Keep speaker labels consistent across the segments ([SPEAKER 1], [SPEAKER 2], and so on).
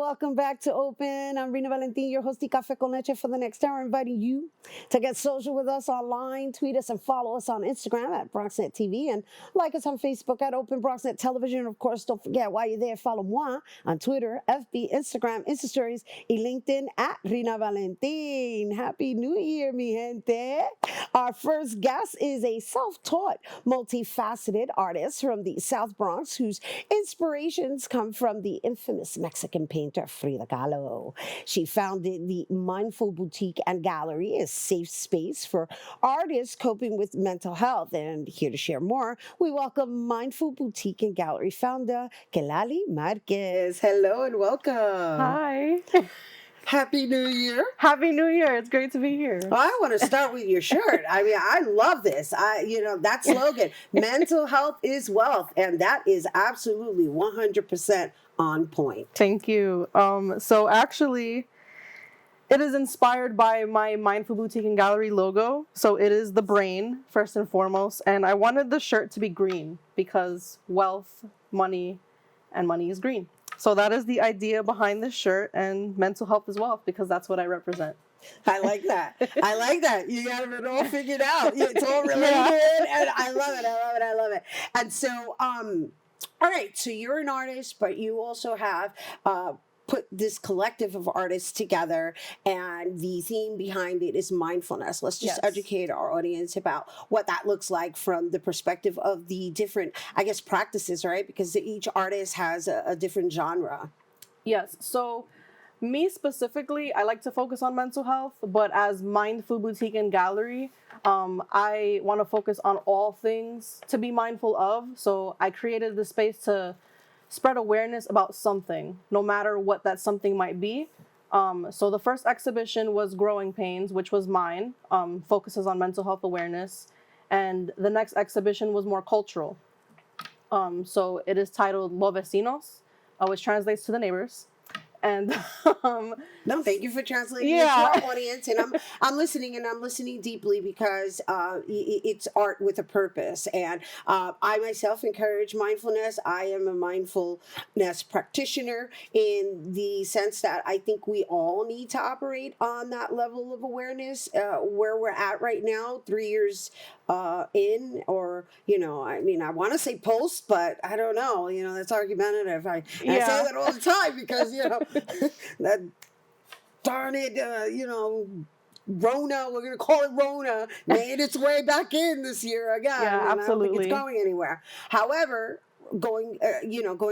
[SPEAKER 1] welcome back to Open. I'm Rhina Valentin, your host, Café con Leche, for the next hour, inviting you to get social with us online, tweet us and follow us on Instagram at BronxNet TV, and like us on Facebook at Open BronxNet Television. And of course, don't forget, while you're there, follow moi on Twitter, FB, Instagram, Insta Stories, and LinkedIn at Rhina Valentin. Happy New Year, mi gente. Our first guest is a self-taught, multifaceted artist from the South Bronx whose inspirations come from the infamous Mexican painter Frida Kahlo. She founded the Mindful Boutique and Gallery, a safe space for artists coping with mental health. And here to share more, we welcome Mindful Boutique and Gallery founder Khilali Marquez. Hello and welcome.
[SPEAKER 2] Hi.
[SPEAKER 1] Happy New Year.
[SPEAKER 2] Happy New Year. It's great to be here.
[SPEAKER 1] Well, I want to start with your shirt. I mean, I love this. That slogan, mental health is wealth. And that is absolutely 100% on point.
[SPEAKER 2] Thank you. So actually, it is inspired by my Mindful Boutique and Gallery logo. So it is the brain, first and foremost. And I wanted the shirt to be green because wealth, money, and money is green. So that is the idea behind this shirt, and mental health is wealth because that's what I represent.
[SPEAKER 1] I like that. I like that. You got it all figured out. It's all related, and I love it. I love it. I love it. And so, all right. So you're an artist, but you also have put this collective of artists together, and the theme behind it is mindfulness. Let's just educate our audience about what that looks like from the perspective of the different, I guess, practices, right? Because each artist has a different genre.
[SPEAKER 2] Yes. So me specifically, I like to focus on mental health, but as Mindful Boutique and Gallery, I want to focus on all things to be mindful of. So I created the space to spread awareness about something, no matter what that something might be. So the first exhibition was Growing Pains, which was mine, focuses on mental health awareness. And the next exhibition was more cultural. So it is titled Los Vecinos, which translates to the neighbors. And
[SPEAKER 1] no, thank you for translating it to our audience. And I'm listening, and I'm listening deeply because it's art with a purpose. And I myself encourage mindfulness. I am a mindfulness practitioner in the sense that I think we all need to operate on that level of awareness where we're at right now, 3 years in, or, I want to say post, but I don't know, that's argumentative. I say that all the time because, that darn it, Rona, we're going to call it Rona, made its way back in this year again.
[SPEAKER 2] Yeah, absolutely.
[SPEAKER 1] I don't think it's going anywhere. However, going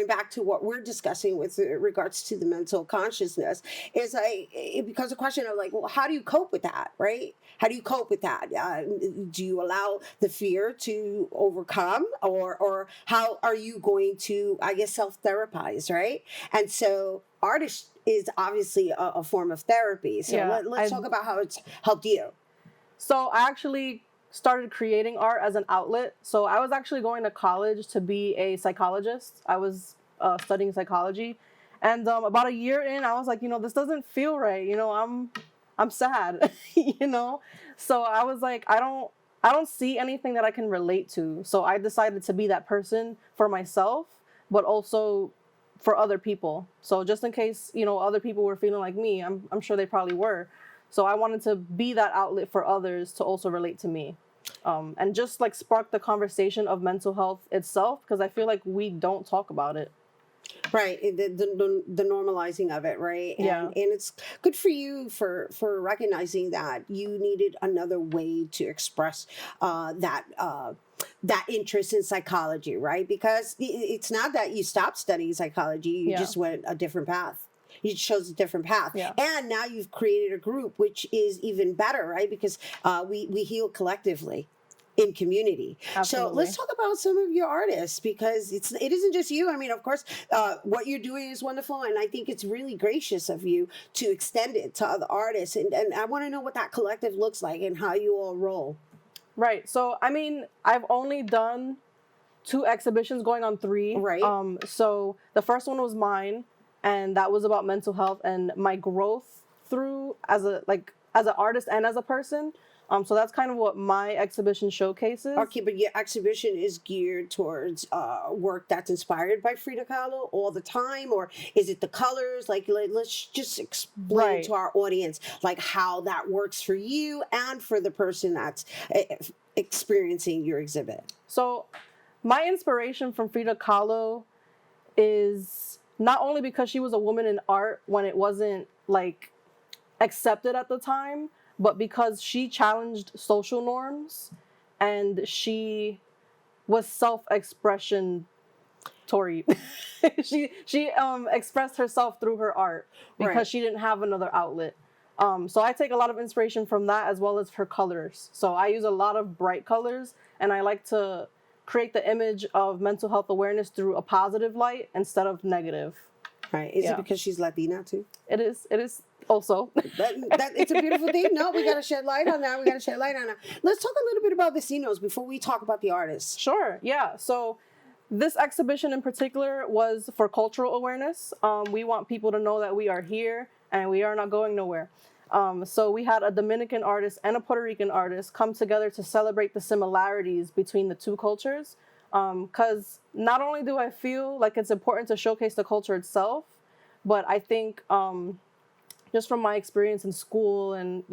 [SPEAKER 1] back to what we're discussing with regards to the mental consciousness is it becomes a question of well, how do you cope with that, right? How do you cope with that? Do you allow the fear to overcome, or how are you going to, I guess, self-therapize, right? And so artist is obviously a form of therapy. So let's talk about how it's helped you.
[SPEAKER 2] So I actually started creating art as an outlet. So I was actually going to college to be a psychologist. I was studying psychology. And about a year in, I was like, this doesn't feel right. I'm sad, So I was like, I don't see anything that I can relate to. So I decided to be that person for myself, but also for other people. So just in case, other people were feeling like me, I'm sure they probably were. So I wanted to be that outlet for others to also relate to me. And just spark the conversation of mental health itself, because I feel like we don't talk about it.
[SPEAKER 1] Right, the normalizing of it, right? And it's good for you for recognizing that you needed another way to express that interest in psychology, right? Because it's not that you stopped studying psychology, you just went a different path. You chose a different path. Yeah. And now you've created a group, which is even better, right? Because we heal collectively in community.
[SPEAKER 2] Absolutely.
[SPEAKER 1] So let's talk about some of your artists, because it isn't just you. I mean, of course, what you're doing is wonderful, and I think it's really gracious of you to extend it to other artists. And I want to know what that collective looks like and how you all roll.
[SPEAKER 2] Right. So, I mean, I've only done 2 exhibitions, going on 3.
[SPEAKER 1] Right.
[SPEAKER 2] So the first one was mine, and that was about mental health and my growth through as an artist and as a person. So that's kind of what my exhibition showcases.
[SPEAKER 1] Okay, but your exhibition is geared towards work that's inspired by Frida Kahlo all the time, or is it the colors? Like, let's just explain
[SPEAKER 2] Right.
[SPEAKER 1] to our audience like how that works for you and for the person that's experiencing your exhibit.
[SPEAKER 2] So my inspiration from Frida Kahlo is not only because she was a woman in art when it wasn't like accepted at the time, but because she challenged social norms and she was self-expression Tory. she expressed herself through her art because
[SPEAKER 1] Right.
[SPEAKER 2] she didn't have another outlet. So I take a lot of inspiration from that as well as her colors. So I use a lot of bright colors, and I like to create the image of mental health awareness through a positive light instead of negative.
[SPEAKER 1] Right. Is
[SPEAKER 2] Yeah.
[SPEAKER 1] it because she's Latina too?
[SPEAKER 2] It is also.
[SPEAKER 1] That it's a beautiful thing. No, we got to shed light on that. Let's talk a little bit about vecinos before we talk about the artists.
[SPEAKER 2] Sure. Yeah. So this exhibition in particular was for cultural awareness. We want people to know that we are here and we are not going nowhere. So we had a Dominican artist and a Puerto Rican artist come together to celebrate the similarities between the two cultures. Because not only do I feel like it's important to showcase the culture itself, but I think just from my experience in school and,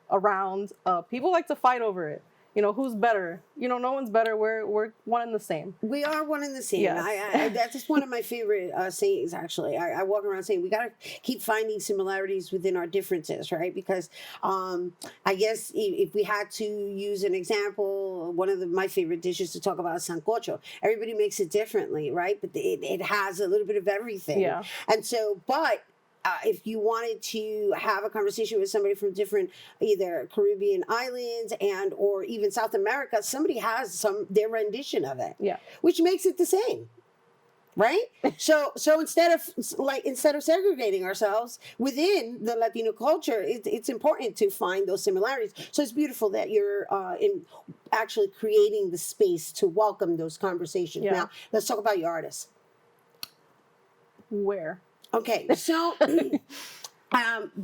[SPEAKER 2] around, people like to fight over it. Who's better? No one's better. We're one and the same.
[SPEAKER 1] We are one and the same.
[SPEAKER 2] Yes.
[SPEAKER 1] I that's just one of my favorite sayings, actually. I walk around saying we got to keep finding similarities within our differences, right? Because I guess if we had to use an example, one of my favorite dishes to talk about is sancocho. Everybody makes it differently, right? But it has a little bit of everything.
[SPEAKER 2] Yeah.
[SPEAKER 1] And so, but if you wanted to have a conversation with somebody from different either Caribbean islands and or even South America, somebody has their rendition of it.
[SPEAKER 2] Yeah.
[SPEAKER 1] Which makes it the same. Right? So instead of segregating ourselves within the Latino culture, it's important to find those similarities. So it's beautiful that you're actually creating the space to welcome those conversations.
[SPEAKER 2] Yeah.
[SPEAKER 1] Now, let's talk about your artists.
[SPEAKER 2] Where?
[SPEAKER 1] Okay, so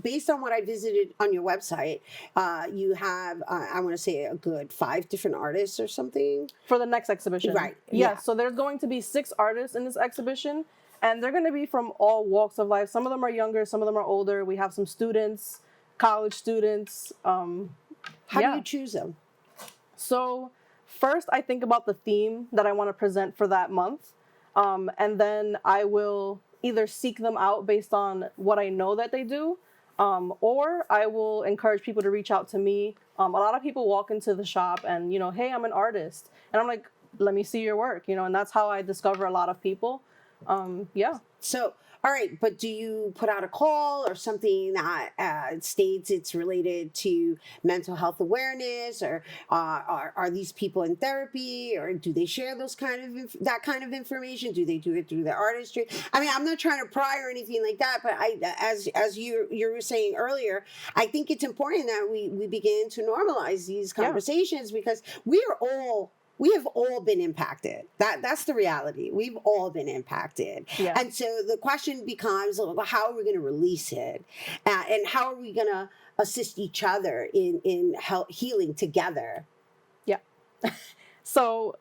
[SPEAKER 1] based on what I visited on your website, you have, I want to say, a good 5 different artists or something.
[SPEAKER 2] For the next exhibition.
[SPEAKER 1] Right.
[SPEAKER 2] Yeah.
[SPEAKER 1] Yeah.
[SPEAKER 2] So there's going to be 6 artists in this exhibition, and they're going to be from all walks of life. Some of them are younger, some of them are older. We have some students, college students.
[SPEAKER 1] How do you choose them?
[SPEAKER 2] So first, I think about the theme that I want to present for that month, and then I will either seek them out based on what I know that they do, or I will encourage people to reach out to me. A lot of people walk into the shop and, hey, I'm an artist. And I'm like, let me see your work, and that's how I discover a lot of people. Yeah.
[SPEAKER 1] So, all right, but do you put out a call or something that states it's related to mental health awareness, or are these people in therapy, or do they share that kind of information? Do they do it through their artistry? I mean, I'm not trying to pry or anything like that, but as you were saying earlier, I think it's important that we begin to normalize these conversations because we have all been impacted. That's the reality. We've all been impacted.
[SPEAKER 2] Yeah.
[SPEAKER 1] And so the question becomes, how are we going to release it? And how are we going to assist each other in healing together?
[SPEAKER 2] Yeah. So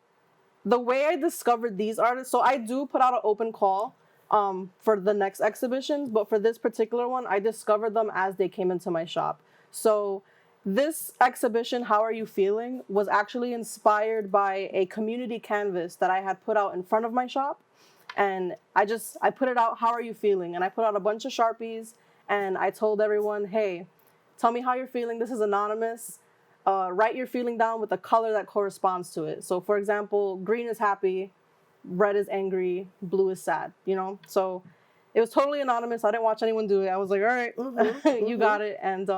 [SPEAKER 2] the way I discovered these artists, so I do put out an open call for the next exhibitions, but for this particular one, I discovered them as they came into my shop. So this exhibition, How Are You Feeling, was actually inspired by a community canvas that I had put out in front of my shop. And I put it out, how are you feeling? And I put out a bunch of Sharpies and I told everyone, hey, tell me how you're feeling. This is anonymous. Write your feeling down with a color that corresponds to it. So for example, green is happy, red is angry, blue is sad, So it was totally anonymous. I didn't watch anyone do it. I was like, all right, you got it. And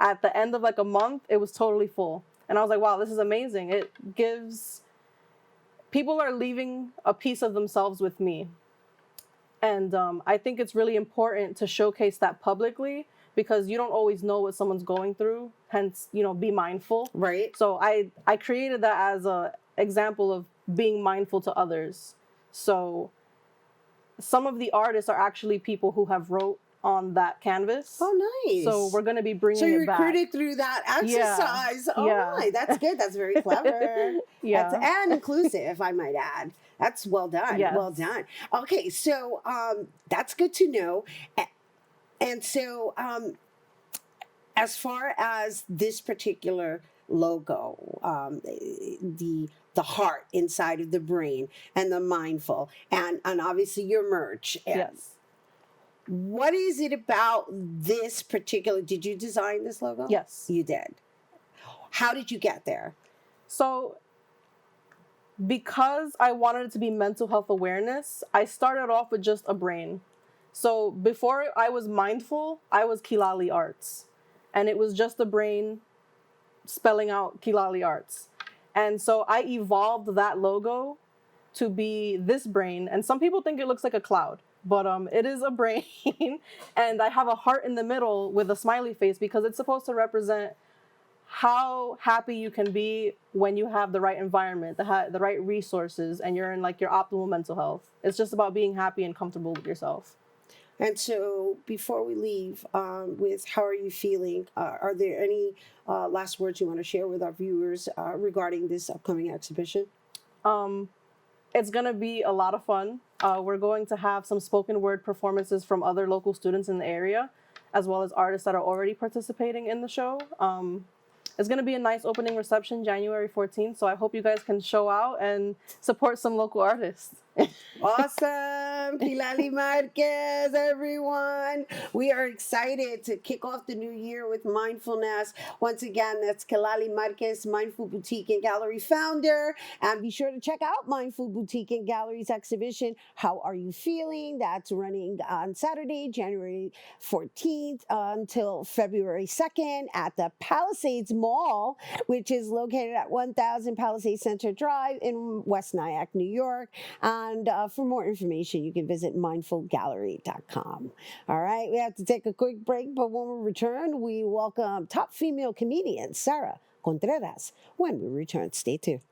[SPEAKER 2] at the end of like a month, it was totally full. And I was like, wow, this is amazing. It gives, people are leaving a piece of themselves with me. And I think it's really important to showcase that publicly because you don't always know what someone's going through. Hence, be mindful.
[SPEAKER 1] Right.
[SPEAKER 2] So I created that as an example of being mindful to others. So some of the artists are actually people who have wrote on that canvas.
[SPEAKER 1] Oh, nice.
[SPEAKER 2] So we're going to be
[SPEAKER 1] So
[SPEAKER 2] bringing
[SPEAKER 1] you
[SPEAKER 2] it back.
[SPEAKER 1] recruited through that exercise. Oh
[SPEAKER 2] Yeah.
[SPEAKER 1] my, that's good. That's very clever.
[SPEAKER 2] Yeah.
[SPEAKER 1] And inclusive, I might add. That's well done.
[SPEAKER 2] Yes.
[SPEAKER 1] Well done. Okay, so that's good to know. And so as far as this particular logo, the heart inside of the brain and the mindful, and obviously your merch.
[SPEAKER 2] Yes.
[SPEAKER 1] What is it about this particular? Did you design this logo?
[SPEAKER 2] Yes.
[SPEAKER 1] You did. How did you get there?
[SPEAKER 2] So, because I wanted it to be mental health awareness, I started off with just a brain. So before I was mindful, I was Khilali Arts. And it was just a brain spelling out Khilali Arts. And so I evolved that logo to be this brain. And some people think it looks like a cloud, but it is a brain. And I have a heart in the middle with a smiley face because it's supposed to represent how happy you can be when you have the right environment, the right resources, and you're in like your optimal mental health. It's just about being happy and comfortable with yourself.
[SPEAKER 1] And so before we leave with how are you feeling, are there any last words you want to share with our viewers regarding this upcoming exhibition?
[SPEAKER 2] It's going to be a lot of fun. We're going to have some spoken word performances from other local students in the area, as well as artists that are already participating in the show. It's going to be a nice opening reception January 14th, so I hope you guys can show out and support some local artists.
[SPEAKER 1] Awesome. Khilali Marquez, everyone. We are excited to kick off the new year with mindfulness. Once again, that's Khilali Marquez, Mindful Boutique and Gallery founder. And be sure to check out Mindful Boutique and Gallery's exhibition, How Are You Feeling? That's running on Saturday, January 14th until February 2nd at the Palisades Mall, which is located at 1000 Palisades Center Drive in West Nyack, New York. And for more information, you can visit mindfulgallery.com. All right, we have to take a quick break, but when we return, we welcome top female comedian Sarah Contreras when we return. Stay tuned.